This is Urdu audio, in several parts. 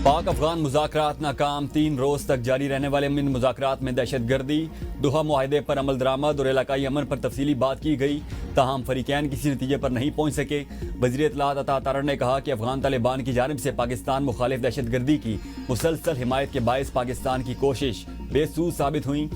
پاک افغان مذاکرات ناکام، 3 روز تک جاری رہنے والے ان مذاکرات میں دہشت گردی، دوحہ معاہدے پر عمل درآمد اور علاقائی امن پر تفصیلی بات کی گئی، تاہم فریقین کسی نتیجے پر نہیں پہنچ سکے۔ وزیر اطلاعات عطا تارڑ نے کہا کہ افغان طالبان کی جانب سے پاکستان مخالف دہشت گردی کی مسلسل حمایت کے باعث پاکستان کی کوشش بے سود ثابت ہوئی۔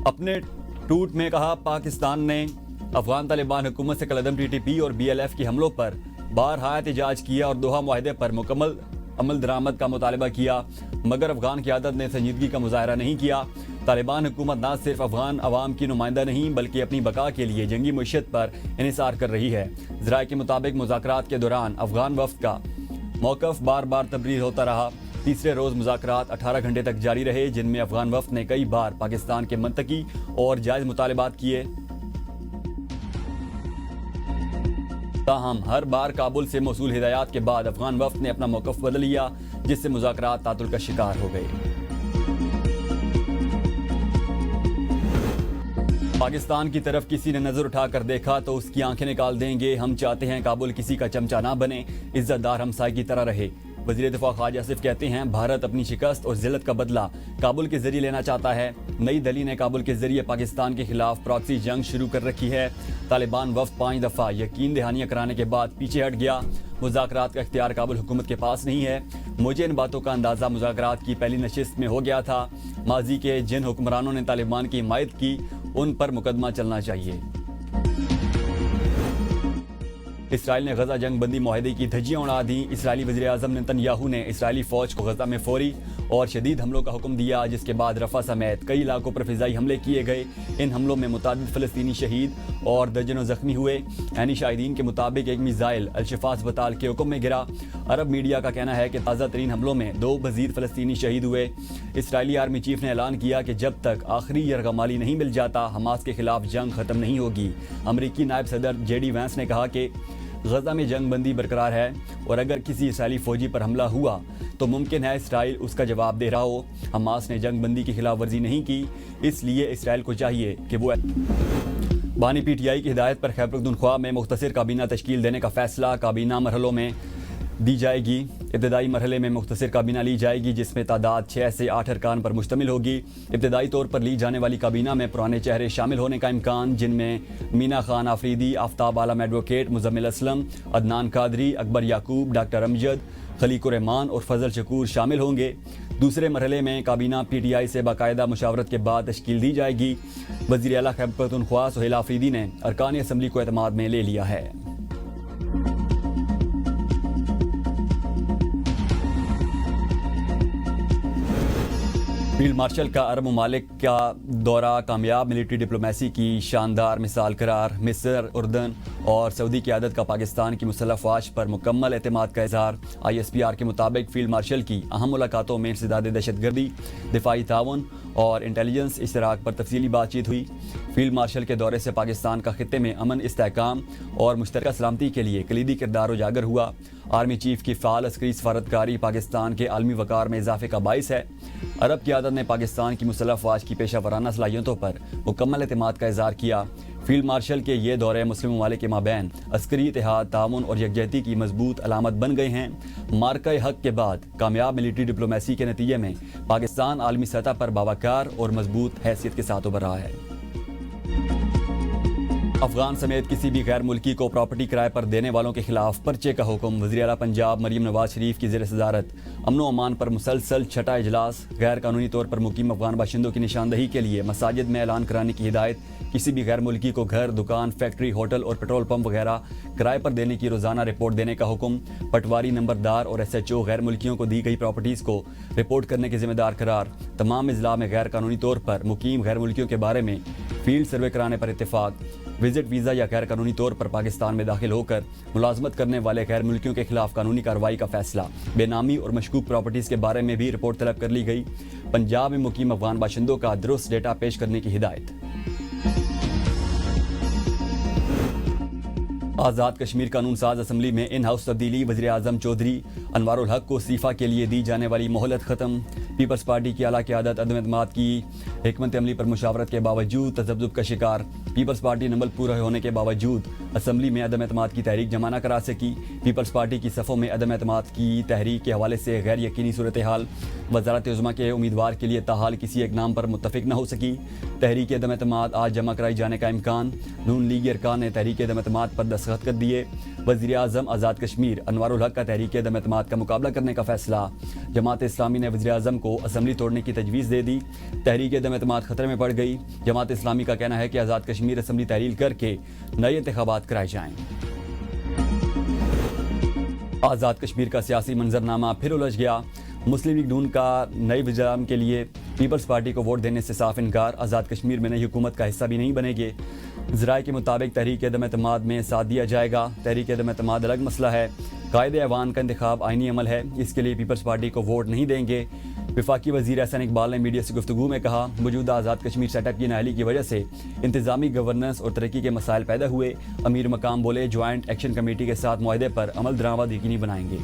اپنے ٹوٹ میں کہا، پاکستان نے افغان طالبان حکومت سے کالعدم ٹی ٹی پی اور بی ایل ایف کے حملوں پر بارہا احتجاج کیا اور دوحہ معاہدے پر مکمل عمل درآمد کا مطالبہ کیا، مگر افغان قیادت نے سنجیدگی کا مظاہرہ نہیں کیا۔ طالبان حکومت نہ صرف افغان عوام کی نمائندہ نہیں بلکہ اپنی بقا کے لیے جنگی معیشت پر انحصار کر رہی ہے۔ ذرائع کے مطابق مذاکرات کے دوران افغان وفد کا موقف بار بار تبریر ہوتا رہا۔ تیسرے روز مذاکرات 18 گھنٹے تک جاری رہے، جن میں افغان وفد نے کئی بار پاکستان کے منطقی اور جائز مطالبات کیے، تاہم ہر بار کابل سے موصول ہدایات کے بعد افغان وفد نے اپنا موقف بدل لیا، جس سے مذاکرات تعطل کا شکار ہو گئے۔ پاکستان کی طرف کسی نے نظر اٹھا کر دیکھا تو اس کی آنکھیں نکال دیں گے۔ ہم چاہتے ہیں کابل کسی کا چمچہ نہ بنے، عزت دار ہمسائے کی طرح رہے۔ وزیر دفاع خواجہ آصف کہتے ہیں، بھارت اپنی شکست اور ذلت کا بدلہ کابل کے ذریعے لینا چاہتا ہے۔ نئی دہلی نے کابل کے ذریعے پاکستان کے خلاف پراکسی جنگ شروع کر رکھی ہے۔ طالبان وفد 5 دفعہ یقین دہانیاں کرانے کے بعد پیچھے ہٹ گیا۔ مذاکرات کا اختیار کابل حکومت کے پاس نہیں ہے۔ مجھے ان باتوں کا اندازہ مذاکرات کی پہلی نشست میں ہو گیا تھا۔ ماضی کے جن حکمرانوں نے طالبان کی حمایت کی، ان پر مقدمہ چلنا چاہیے۔ اسرائیل نے غزہ جنگ بندی معاہدے کی دھجیاں اڑا دیں۔ اسرائیلی وزیر اعظم نیتن یاہو نے اسرائیلی فوج کو غزہ میں فوری اور شدید حملوں کا حکم دیا، جس کے بعد رفح سمیت کئی علاقوں پر فضائی حملے کیے گئے۔ ان حملوں میں متعدد فلسطینی شہید اور درجنوں زخمی ہوئے۔ عینی شاہدین کے مطابق ایک میزائل الشفا اسپتال کے حکم میں گرا۔ عرب میڈیا کا کہنا ہے کہ تازہ ترین حملوں میں 2 مزید فلسطینی شہید ہوئے۔ اسرائیلی آرمی چیف نے اعلان کیا کہ جب تک آخری یرغمالی نہیں مل جاتا، حماس کے خلاف جنگ ختم نہیں ہوگی۔ امریکی نائب صدر جے ڈی وینس نے کہا کہ غزہ میں جنگ بندی برقرار ہے اور اگر کسی اسرائیلی فوجی پر حملہ ہوا تو ممکن ہے اسرائیل اس کا جواب دے رہا ہو۔ حماس نے جنگ بندی کی خلاف ورزی نہیں کی، اس لیے اسرائیل کو چاہیے کہ وہ بانی پی ٹی آئی کی ہدایت پر خیبر پختونخوا میں مختصر کابینہ تشکیل دینے کا فیصلہ کابینہ مرحلوں میں دی جائے گی۔ ابتدائی مرحلے میں مختصر کابینہ لی جائے گی، جس میں تعداد 6 سے 8 ارکان پر مشتمل ہوگی۔ ابتدائی طور پر لی جانے والی کابینہ میں پرانے چہرے شامل ہونے کا امکان، جن میں مینا خان آفریدی، آفتاب عالم ایڈوکیٹ، مزمل اسلم، عدنان قادری، اکبر یعقوب، ڈاکٹر امجد، خلیق الرحمان اور فضل شکور شامل ہوں گے۔ دوسرے مرحلے میں کابینہ پی ٹی آئی سے باقاعدہ مشاورت کے بعد تشکیل دی جائے گی۔ وزیر اعلیٰ خیبر پختونخوا سہیل آفریدی نے ارکان اسمبلی کو اعتماد میں لے لیا ہے۔ فیلڈ مارشل کا عرب ممالک کا دورہ کامیاب ملٹری ڈپلومیسی کی شاندار مثال قرار۔ مصر، اردن اور سعودی قیادت کا پاکستان کی مسلح افواج پر مکمل اعتماد کا اظہار۔ آئی ایس پی آر کے مطابق فیلڈ مارشل کی اہم ملاقاتوں میں انسداد دہشت گردی، دفاعی تعاون اور انٹیلیجنس اشتراک پر تفصیلی بات چیت ہوئی۔ فیلڈ مارشل کے دورے سے پاکستان کا خطے میں امن، استحکام اور مشترکہ سلامتی کے لیے کلیدی کردار اجاگر ہوا۔ آرمی چیف کی فعال عسکری سفارتکاری پاکستان کے عالمی وقار میں اضافے کا باعث ہے۔ عرب قیادت نے پاکستان کی مسلح افواج کی پیشہ ورانہ صلاحیتوں پر مکمل اعتماد کا اظہار کیا۔ فیلڈ مارشل کے یہ دورے مسلم ممالک کے مابین عسکری اتحاد، تعاون اور یکجہتی کی مضبوط علامت بن گئے ہیں۔ مارکہ حق کے بعد کامیاب ملٹری ڈپلومیسی کے نتیجے میں پاکستان عالمی سطح پر باوقار اور مضبوط حیثیت کے ساتھ ابھر رہا ہے۔ افغان سمیت کسی بھی غیر ملکی کو پراپرٹی کرائے پر دینے والوں کے خلاف پرچے کا حکم۔ وزیر اعلیٰ پنجاب مریم نواز شریف کی زیر صدارت امن و امان پر مسلسل چھٹا اجلاس۔ غیر قانونی طور پر مقیم افغان باشندوں کی نشاندہی کے لیے مساجد میں اعلان کرانے کی ہدایت۔ کسی بھی غیر ملکی کو گھر، دکان، فیکٹری، ہوٹل اور پیٹرول پمپ وغیرہ کرائے پر دینے کی روزانہ رپورٹ دینے کا حکم۔ پٹواری، نمبردار اور ایس ایچ او غیر ملکیوں کو دی گئی پراپرٹیز کو رپورٹ کرنے کے ذمہ دار قرار۔ تمام اضلاع میں غیر قانونی طور پر مقیم غیر ملکیوں کے بارے میں فیلڈ سروے کرانے پر اتفاق۔ وزٹ ویزا یا غیر قانونی طور پر پاکستان میں داخل ہو کر ملازمت کرنے والے غیر ملکیوں کے خلاف قانونی کارروائی کا فیصلہ۔ بے نامی اور مشکوک پراپرٹیز کے بارے میں بھی رپورٹ طلب کر لی گئی۔ پنجاب میں مقیم افغان باشندوں کا درست ڈیٹا پیش کرنے کی ہدایت۔ آزاد کشمیر قانون ساز اسمبلی میں ان ہاؤس تبدیلی۔ وزیر اعظم چودھری انوار الحق کو استعفیٰ کے لیے دی جانے والی مہلت ختم۔ پیپلز پارٹی کی اعلیٰ قیادت عدم اعتماد کی حکمت عملی پر مشاورت کے باوجود تذبذب کا شکار۔ پیپلز پارٹی نمبر پورا ہونے کے باوجود اسمبلی میں عدم اعتماد کی تحریک جمع نہ کرا سکی۔ پیپلز پارٹی کی صفوں میں عدم اعتماد کی تحریک کے حوالے سے غیر یقینی صورتحال۔ وزارت عظمیٰ کے امیدوار کے لیے تاحال کسی ایک نام پر متفق نہ ہو سکی۔ تحریک عدم اعتماد آج جمع کرائی جانے کا امکان۔ نون لیگی ارکان نے تحریک عدم اعتماد پر دستخط کر دیے۔ وزیر اعظم آزاد کشمیر انوار الحق کا تحریک عدم اعتماد کا مقابلہ کرنے کا فیصلہ۔ جماعت اسلامی نے وزیر اعظم کو اسمبلی توڑنے کی تجویز دے دی۔ تحریک عدم اعتماد خطرے میں پڑ گئی۔ جماعت اسلامی کا کہنا ہے کہ آزاد کشمیر اسمبلی تحلیل کر کے نئے انتخابات کرائے جائیں۔ آزاد کشمیر کا سیاسی منظرنامہ پھر الجھ گیا۔ مسلم لیگ نون کا نئے وزیر اعظم کے لیے پیپلز پارٹی کو ووٹ دینے سے صاف انکار۔ آزاد کشمیر میں نئی حکومت کا حصہ بھی نہیں بنے گے۔ ذرائع کے مطابق تحریک عدم اعتماد میں ساتھ دیا جائے گا۔ تحریک عدم اعتماد الگ مسئلہ ہے۔ قائد ایوان کا انتخاب آئینی عمل ہے، اس کے لیے پیپلز پارٹی کو ووٹ نہیں دیں گے۔ وفاقی وزیر احسن اقبال نے میڈیا سے گفتگو میں کہا، موجودہ آزاد کشمیر سیٹ اپ کی نااہلی کی وجہ سے انتظامی گورننس اور ترقی کے مسائل پیدا ہوئے۔ امیر مقام بولے، جوائنٹ ایکشن کمیٹی کے ساتھ معاہدے پر عمل درآمد یقینی بنائیں گے۔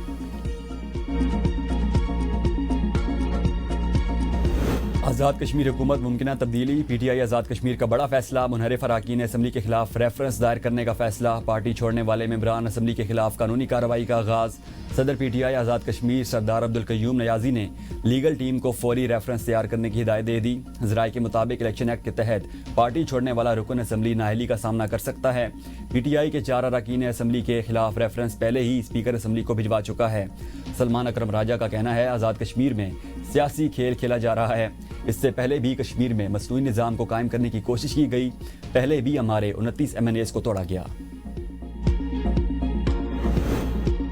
آزاد کشمیر حکومت ممکنہ تبدیلی۔ P T I Azad Kashmir کا بڑا فیصلہ۔ منحرف اراکین اسمبلی کے خلاف ریفرنس دائر کرنے کا فیصلہ۔ پارٹی چھوڑنے والے ممبران اسمبلی کے خلاف قانونی کارروائی کا آغاز۔ صدر P T I Azad Kashmir سردار عبدالقیوم نیازی نے لیگل ٹیم کو فوری ریفرنس تیار کرنے کی ہدایت دے دی۔ ذرائع کے مطابق الیکشن ایکٹ کے تحت پارٹی چھوڑنے والا رکن اسمبلی نااہلی کا سامنا کر سکتا ہے۔ پی ٹی آئی کے 4 اراکین اسمبلی کے خلاف ریفرنس پہلے ہی اسپیکر اسمبلی کو بھجوا چکا ہے۔ سلمان اکرم راجہ کا کہنا ہے، آزاد کشمیر میں سیاسی کھیل کھیلا جا رہا ہے۔ اس سے پہلے بھی کشمیر میں مصنوعی نظام کو قائم کرنے کی کوشش کی گئی۔ پہلے بھی ہمارے 29 MNAs کو توڑا گیا۔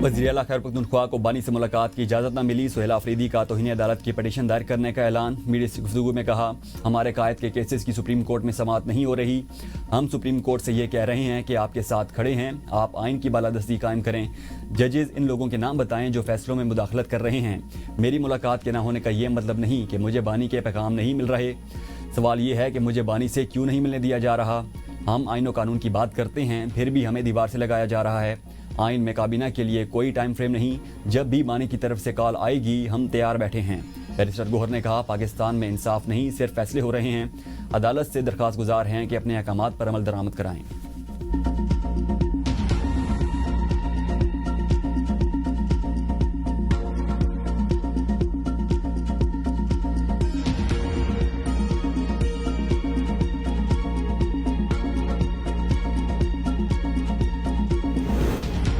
وزیر اعلیٰ خیبر پختونخوا کو بانی سے ملاقات کی اجازت نہ ملی۔ سہیل آفریدی کا توہین عدالت کی پٹیشن دائر کرنے کا اعلان۔ میڈیا سے گفتگو میں کہا، ہمارے قائد کے کیسز کی سپریم کورٹ میں سماعت نہیں ہو رہی۔ ہم سپریم کورٹ سے یہ کہہ رہے ہیں کہ آپ کے ساتھ کھڑے ہیں، آپ آئین کی بالادستی قائم کریں۔ ججز ان لوگوں کے نام بتائیں جو فیصلوں میں مداخلت کر رہے ہیں۔ میری ملاقات کے نہ ہونے کا یہ مطلب نہیں کہ مجھے بانی کے پیغام نہیں مل رہے۔ سوال یہ ہے کہ مجھے بانی سے کیوں نہیں ملنے دیا جا رہا۔ ہم آئین و قانون کی بات کرتے ہیں، پھر بھی ہمیں دیوار سے لگایا جا رہا ہے۔ آئین میں کابینہ کے لیے کوئی ٹائم فریم نہیں۔ جب بھی بانی کی طرف سے کال آئے گی ہم تیار بیٹھے ہیں۔ بیرسٹر گوہر نے کہا، پاکستان میں انصاف نہیں، صرف فیصلے ہو رہے ہیں۔ عدالت سے درخواست گزار ہیں کہ اپنے احکامات پر عمل درآمد کرائیں۔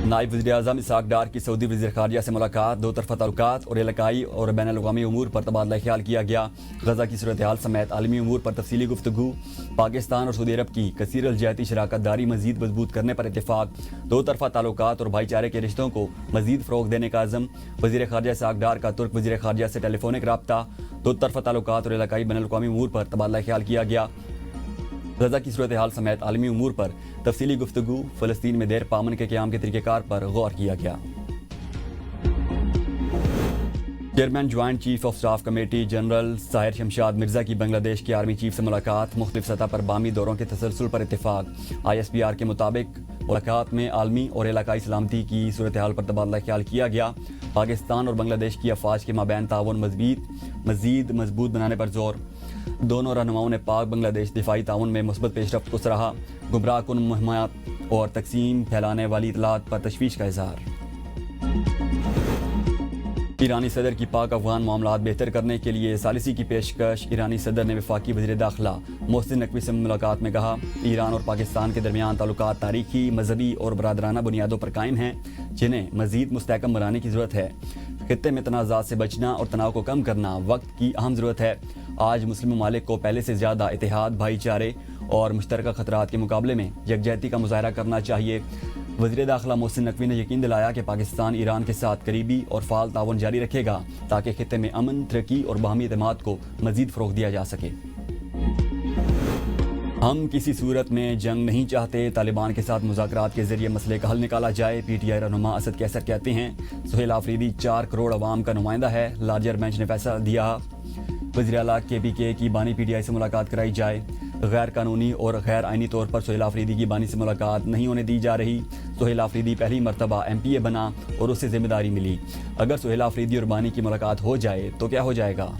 نائب وزیر اعظم اسحاق ڈار کی سعودی وزیر خارجہ سے ملاقات۔ دو طرفہ تعلقات اور علاقائی اور بین الاقوامی امور پر تبادلہ خیال کیا گیا۔ غزہ کی صورتحال سمیت عالمی امور پر تفصیلی گفتگو۔ پاکستان اور سعودی عرب کی کثیر الجہتی شراکت داری مزید مضبوط کرنے پر اتفاق۔ دو طرفہ تعلقات اور بھائی چارے کے رشتوں کو مزید فروغ دینے کا عزم۔ وزیر خارجہ اسحاق ڈار کا ترک وزیر خارجہ سے ٹیلی فونک رابطہ۔ دو طرفہ تعلقات اور علاقائی بین الاقوامی امور پر تبادلہ خیال کیا گیا۔ غزہ کی صورتحال سمیت عالمی امور پر تفصیلی گفتگو۔ فلسطین میں دیر پامن کے قیام کے طریقہ کار پر غور کیا گیا۔ Chairman joint chief of staff committee general Tahir Shamshad Mirza کی بنگلہ دیش کے آرمی چیف سے ملاقات۔ مختلف سطح پر باہمی دوروں کے تسلسل پر اتفاق۔ ISPR کے مطابق ملاقات میں عالمی اور علاقائی سلامتی کی صورتحال پر تبادلہ خیال کیا گیا۔ پاکستان اور بنگلہ دیش کی افواج کے مابین تعاون مزید مضبوط بنانے پر زور۔ دونوں رہنماؤں نے پاک بنگلہ دیش دفاعی تعاون میں مثبت پیش رفت کو سراہا۔ گمراہ کن مہمات اور تقسیم پھیلانے والی اطلاعات پر تشویش کا اظہار۔ ایرانی صدر کی پاک افغان معاملات بہتر کرنے کے لیے ثالثی کی پیشکش۔ ایرانی صدر نے وفاقی وزیر داخلہ محسن نقوی سے ملاقات میں کہا، ایران اور پاکستان کے درمیان تعلقات تاریخی، مذہبی اور برادرانہ بنیادوں پر قائم ہیں، جنہیں مزید مستحکم بنانے کی ضرورت ہے۔ خطے میں تنازعات سے بچنا اور تناؤ کو کم کرنا وقت کی اہم ضرورت ہے۔ آج مسلم ممالک کو پہلے سے زیادہ اتحاد، بھائی چارے اور مشترکہ خطرات کے مقابلے میں یکجہتی کا مظاہرہ کرنا چاہیے۔ وزیر داخلہ محسن نقوی نے یقین دلایا کہ پاکستان ایران کے ساتھ قریبی اور فعال تعاون جاری رکھے گا تاکہ خطے میں امن، ترقی اور باہمی اعتماد کو مزید فروغ دیا جا سکے۔ ہم کسی صورت میں جنگ نہیں چاہتے، طالبان کے ساتھ مذاکرات کے ذریعے مسئلے کا حل نکالا جائے، PTI رہنما اسد کیسر کہتے ہیں۔ سہیل آفریدی 4 کروڑ عوام کا نمائندہ ہے، لارجر بینچ نے فیصلہ دیا۔ وزیر اعلیٰ KPK کی بانی PTI سے ملاقات کرائی جائے۔ غیر قانونی اور غیر آئینی طور پر سہیل آفریدی کی بانی سے ملاقات نہیں ہونے دی جا رہی۔ سہیل آفریدی پہلی مرتبہ MPA بنا اور اسے ذمہ داری ملی۔ اگر سہیل آفریدی اور بانی کی ملاقات ہو جائے تو کیا ہو جائے گا؟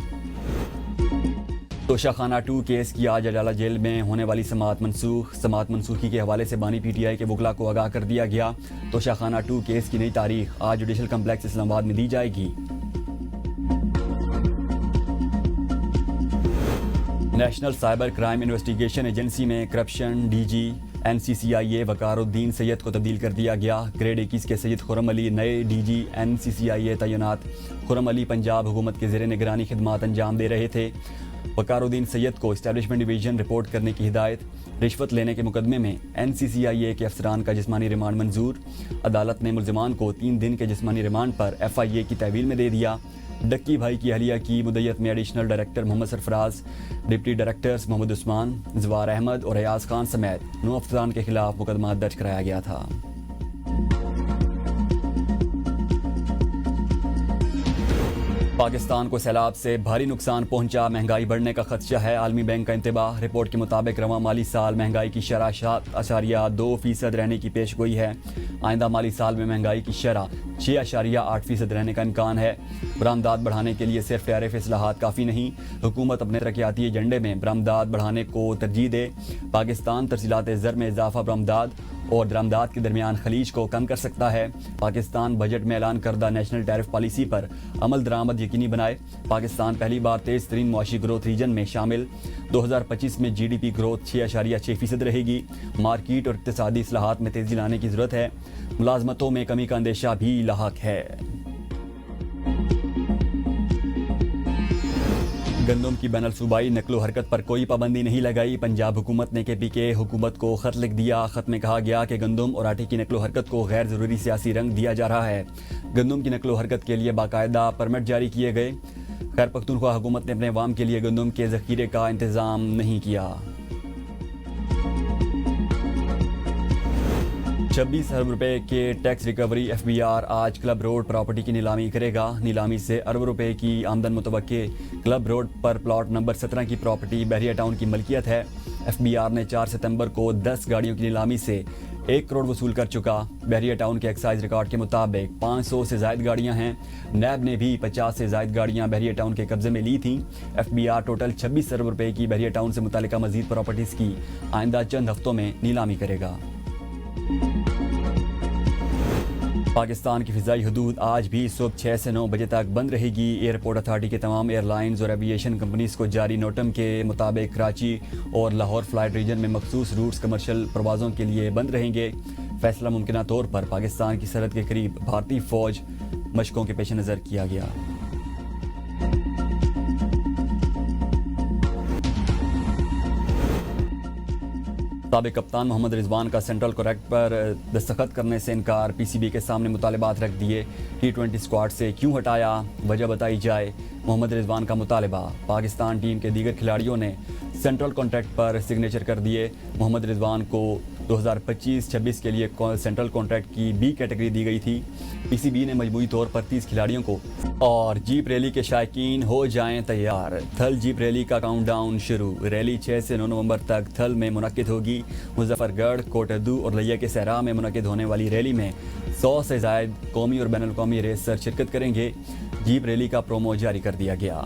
توشاخانہ 2 کیس کی آج اڈالہ جیل میں ہونے والی سماعت منسوخی کے حوالے سے بانی پی ٹی آئی کے وکلاء کو آگاہ کر دیا گیا۔ توشاخانہ 2 کیس کی نئی تاریخ آج جوڈیشل کمپلیکس اسلام آباد میں دی جائے گی۔ National cyber crime investigation agency میں کرپشن ڈی جی NCCIA وقار الدین سید کو تبدیل کر دیا گیا۔ گریڈ 21 کے سید خرم علی نئے ڈی جی NCCIA تعینات۔ خرم علی پنجاب حکومت کے زیر نگرانی خدمات انجام دے رہے تھے۔ وقار الدین سید کو اسٹیبلشمنٹ ڈویژن رپورٹ کرنے کی ہدایت۔ رشوت لینے کے مقدمے میں NCCIA کے افسران کا جسمانی ریمانڈ منظور۔ عدالت نے ملزمان کو 3 دن کے جسمانی ریمانڈ پر FIA کی تحویل میں دے دیا۔ ڈکی بھائی کی اہلیہ کی مدیت میں additional director Muhammad Sarfaraz, deputy directors Muhammad Usman, زوار احمد اور ریاض خان سمیت 9 افسران کے خلاف مقدمہ درج کرایا گیا تھا۔ پاکستان کو سیلاب سے بھاری نقصان پہنچا، مہنگائی بڑھنے کا خدشہ ہے، عالمی بینک کا انتباہ۔ رپورٹ کے مطابق رواں مالی سال مہنگائی کی شرح 7.2% رہنے کی پیش گوئی ہے۔ آئندہ مالی سال میں مہنگائی کی شرح 6.8% رہنے کا امکان ہے۔ برآمدات بڑھانے کے لیے صرف ٹیرف اصلاحات کافی نہیں، حکومت اپنے ترقیاتی ایجنڈے میں برآمدات بڑھانے کو ترجیح دے۔ پاکستان ترسیلات زر میں اضافہ برآمدات اور درآمدات کے درمیان خلیج کو کم کر سکتا ہے۔ پاکستان بجٹ میں اعلان کردہ نیشنل ٹیرف پالیسی پر عمل درآمد یقینی بنائے۔ پاکستان پہلی بار تیز ترین معاشی گروتھ ریجن میں شامل۔ 2025 میں GDP گروتھ 6.6% رہے گی۔ مارکیٹ اور اقتصادی اصلاحات میں تیزی لانے کی ضرورت ہے۔ ملازمتوں میں کمی کا اندیشہ بھی لاحق ہے۔ گندم کی بین الصوبائی نقل و حرکت پر کوئی پابندی نہیں لگائی۔ پنجاب حکومت نے KPK حکومت کو خط لکھ دیا۔ خط میں کہا گیا کہ گندم اور آٹے کی نقل و حرکت کو غیر ضروری سیاسی رنگ دیا جا رہا ہے۔ گندم کی نقل و حرکت کے لیے باقاعدہ پرمٹ جاری کیے گئے۔ خیر پختونخوا حکومت نے اپنے عوام کے لیے گندم کے ذخیرے کا انتظام نہیں کیا۔ 26 ارب روپے کے ٹیکس ریکوری FBR آج کلب روڈ پراپرٹی کی نیلامی کرے گا۔ نیلامی سے ارب روپے کی آمدن متوقع۔ کلب روڈ پر پلاٹ نمبر 17 کی پراپرٹی بحریہ ٹاؤن کی ملکیت ہے۔ FBR نے 4 ستمبر کو 10 گاڑیوں کی نیلامی سے 1 کروڑ وصول کر چکا۔ بحریہ ٹاؤن کے ایکسائز ریکارڈ کے مطابق 500 سے زائد گاڑیاں ہیں۔ نیب نے بھی 50 سے زائد گاڑیاں بحریہ ٹاؤن کے قبضے میں لی تھیں۔ FBR ٹوٹل 26 ارب روپے کی بحریہ ٹاؤن سے متعلقہ مزید پراپرٹیز کی آئندہ چند ہفتوں میں نیلامی کرے گا۔ پاکستان کی فضائی حدود آج بھی صبح 6 سے 9 بجے تک بند رہے گی۔ ایئرپورٹ اتھارٹی کے تمام ایئر لائنز اور ایویشن کمپنیز کو جاری نوٹم کے مطابق کراچی اور لاہور فلائٹ ریجن میں مخصوص روٹس کمرشل پروازوں کے لیے بند رہیں گے۔ فیصلہ ممکنہ طور پر پاکستان کی سرحد کے قریب بھارتی فوج مشقوں کے پیش نظر کیا گیا۔ سابق کپتان محمد رضوان کا سینٹرل کانٹریکٹ پر دستخط کرنے سے انکار۔ PCB کے سامنے مطالبات رکھ دیے۔ T20 اسکواڈ سے کیوں ہٹایا، وجہ بتائی جائے۔ محمد رضوان کا مطالبہ۔ پاکستان ٹیم کے دیگر کھلاڑیوں نے سینٹرل کانٹریکٹ پر سگنیچر کر دیے۔ محمد رضوان کو 2025-26 کے لیے سینٹرل کانٹریکٹ کی B کیٹیگری دی گئی تھی۔ PCB نے مجموعی طور پر 30 کھلاڑیوں کو اور جیپ ریلی کے شائقین ہو جائیں تیار۔ تھل جیپ ریلی کا کاؤنٹ ڈاؤن شروع۔ ریلی 6 سے 9 نومبر تک تھل میں منعقد ہوگی۔ مظفر گڑھ، کوٹدو اور لیا کے صحرا میں منعقد ہونے والی ریلی میں 100 سے زائد قومی اور بین الاقوامی ریسر شرکت کریں گے۔ جیپ ریلی کا پرومو جاری کر دیا گیا۔